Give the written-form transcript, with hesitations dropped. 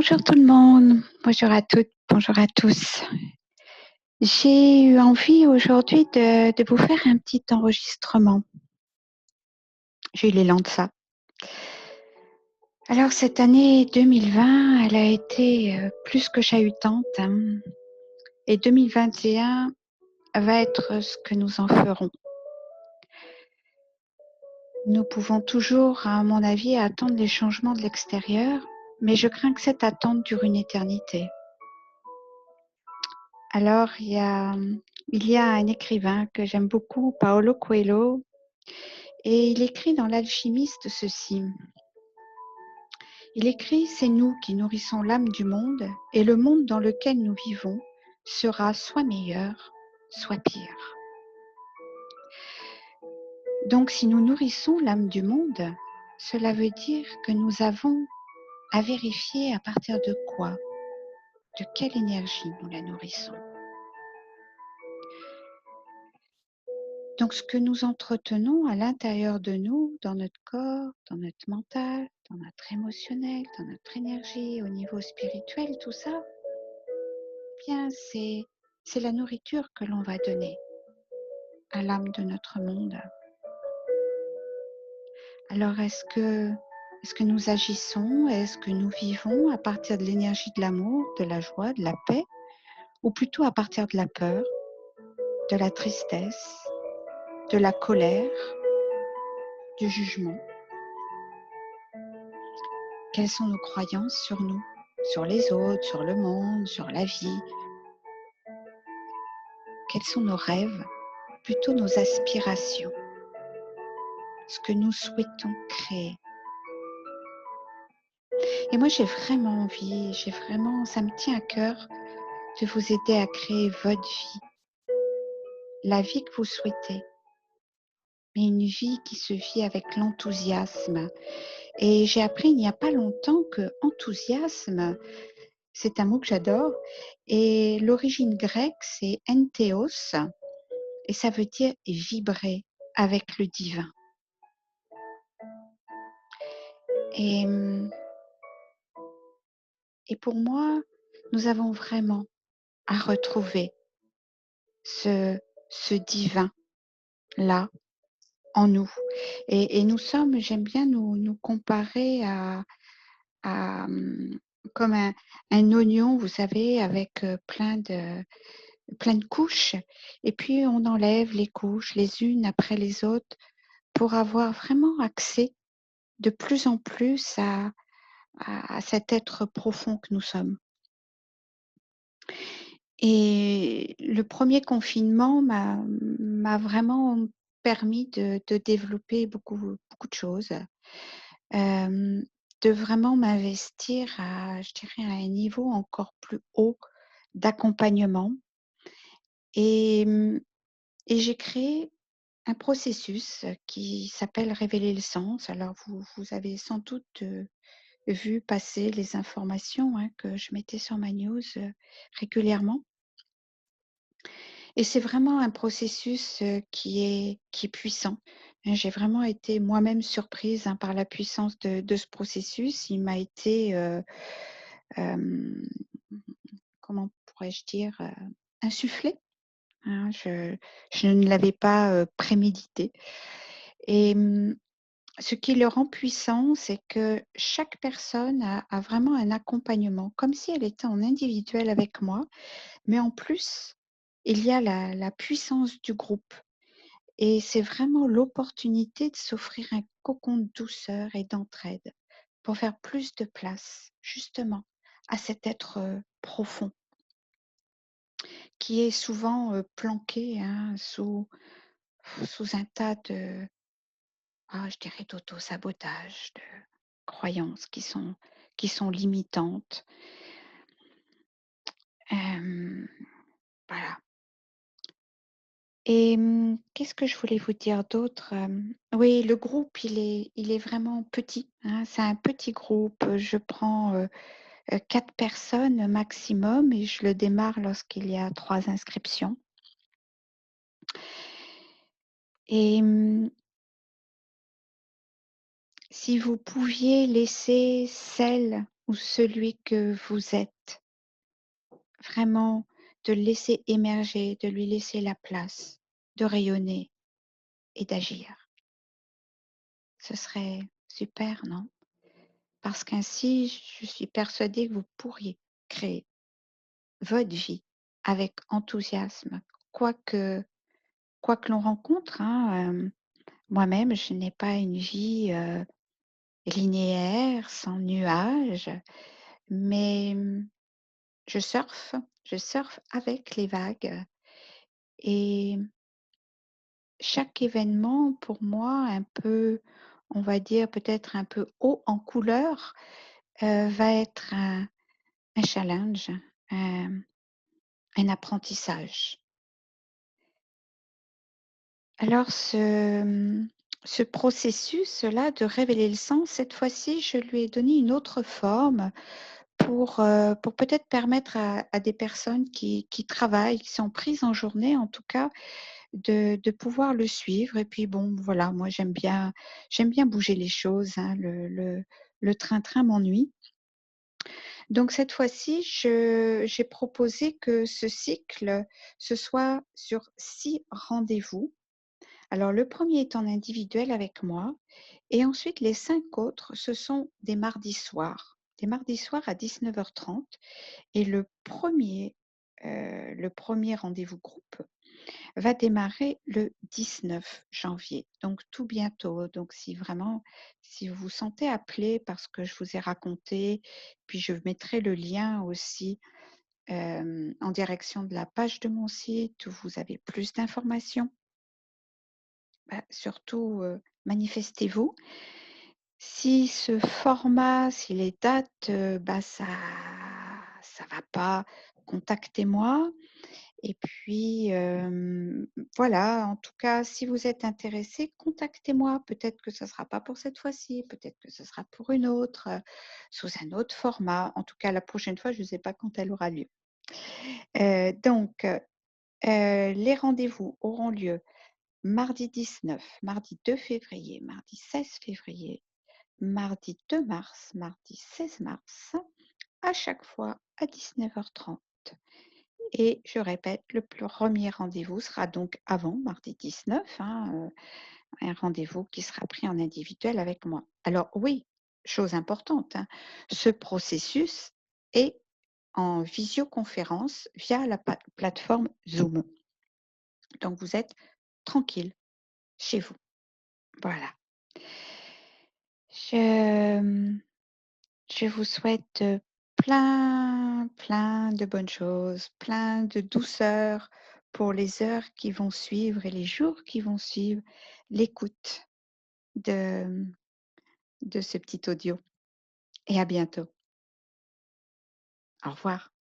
Bonjour tout le monde, bonjour à toutes, bonjour à tous. J'ai eu envie aujourd'hui de vous faire un petit enregistrement. J'ai eu l'élan de ça. Alors cette année 2020, elle a été plus que chahutante, hein, et 2021 va être ce que nous en ferons. Nous pouvons toujours, à mon avis, attendre les changements de l'extérieur, mais je crains que cette attente dure une éternité. Alors, il y a un écrivain que j'aime beaucoup, Paulo Coelho, et il écrit dans L'Alchimiste ceci. Il écrit « C'est nous qui nourrissons l'âme du monde, et le monde dans lequel nous vivons sera soit meilleur, soit pire. » Donc, si nous nourrissons l'âme du monde, cela veut dire que nous avons à vérifier à partir de quoi, de quelle énergie nous la nourrissons. Donc, ce que nous entretenons à l'intérieur de nous, dans notre corps, dans notre mental, dans notre émotionnel, dans notre énergie, au niveau spirituel, tout ça, bien, c'est la nourriture que l'on va donner à l'âme de notre monde. Alors, est-ce que nous agissons, est-ce que nous vivons à partir de l'énergie de l'amour, de la joie, de la paix, ou plutôt à partir de la peur, de la tristesse, de la colère, du jugement? Quelles sont nos croyances sur nous, sur les autres, sur le monde, sur la vie? Quels sont nos rêves, plutôt nos aspirations, ce que nous souhaitons créer? Et moi, j'ai vraiment envie, ça me tient à cœur de vous aider à créer votre vie, la vie que vous souhaitez, mais une vie qui se vit avec l'enthousiasme. Et j'ai appris il n'y a pas longtemps que enthousiasme, c'est un mot que j'adore, et l'origine grecque, c'est entheos, et ça veut dire vibrer avec le divin. Et pour moi, nous avons vraiment à retrouver ce divin-là en nous. Et nous sommes, j'aime bien nous comparer à comme un oignon, vous savez, avec plein de couches. Et puis, on enlève les couches les unes après les autres pour avoir vraiment accès de plus en plus à cet être profond que nous sommes. Et le premier confinement m'a vraiment permis de développer beaucoup de choses, de vraiment m'investir je dirais, à un niveau encore plus haut d'accompagnement. Et j'ai créé un processus qui s'appelle révéler le sens. Alors vous avez sans doute vu passer les informations, hein, que je mettais sur ma news régulièrement. Et c'est vraiment un processus qui est puissant. Hein. J'ai vraiment été moi-même surprise, hein, par la puissance de ce processus. Il m'a été, comment pourrais-je dire, insufflé. Hein. Je ne l'avais pas prémédité. Et ce qui le rend puissant, c'est que chaque personne a vraiment un accompagnement, comme si elle était en individuel avec moi, mais en plus, il y a la puissance du groupe. Et c'est vraiment l'opportunité de s'offrir un cocon de douceur et d'entraide pour faire plus de place, justement, à cet être profond qui est souvent planqué, hein, sous un tas de, je dirais, d'auto-sabotage, de croyances qui sont limitantes. Voilà. Et qu'est-ce que je voulais vous dire d'autre? Oui, le groupe, il est vraiment petit, hein. C'est un petit groupe. Je prends 4 personnes maximum et je le démarre lorsqu'il y a 3 inscriptions. Et si vous pouviez laisser celles ou celui que vous êtes, vraiment de le laisser émerger, de lui laisser la place, de rayonner et d'agir. Ce serait super, non? Parce qu'ainsi, je suis persuadée que vous pourriez créer votre vie avec enthousiasme, quoique quoi que l'on rencontre, hein, moi-même, je n'ai pas une vie, linéaire, sans nuages, mais je surfe avec les vagues et chaque événement pour moi un peu, on va dire peut-être un peu haut en couleur, va être un challenge, un un apprentissage. Alors ce processus-là de révéler le sens, cette fois-ci, je lui ai donné une autre forme pour peut-être permettre à des personnes qui travaillent, qui sont prises en journée en tout cas, de pouvoir le suivre et puis bon, voilà, moi j'aime bien bouger les choses, hein, le train-train m'ennuie. Donc cette fois-ci, je j'ai proposé que ce cycle, ce soit sur 6 rendez-vous. Alors le premier est en individuel avec moi et ensuite les 5 autres, ce sont des mardis soirs. Des mardis soirs à 19h30 et le premier rendez-vous groupe va démarrer le 19 janvier, donc tout bientôt. Donc si vraiment, si vous vous sentez appelé par ce que je vous ai raconté, puis je mettrai le lien aussi, en direction de la page de mon site où vous avez plus d'informations. Bah, surtout, manifestez-vous. Si ce format, si les dates, bah, ça va pas, contactez-moi et puis, voilà, en tout cas, si vous êtes intéressé, contactez-moi. Peut-être que ça ne sera pas pour cette fois-ci, peut-être que ce sera pour une autre, sous un autre format. En tout cas, la prochaine fois, je ne sais pas quand elle aura lieu. Donc, les rendez-vous auront lieu mardi 19, mardi 2 février, mardi 16 février, mardi 2 mars, mardi 16 mars, à chaque fois à 19h30. Et je répète, le premier rendez-vous sera donc avant mardi 19, hein, un rendez-vous qui sera pris en individuel avec moi. Alors oui, chose importante, hein, ce processus est en visioconférence via la plateforme Zoom. Donc vous êtes tranquille chez vous. Voilà. Je, je vous souhaite, plein de bonnes choses, plein de douceur pour les heures qui vont suivre et les jours qui vont suivre l'écoute de de ce petit audio et à bientôt. Au revoir.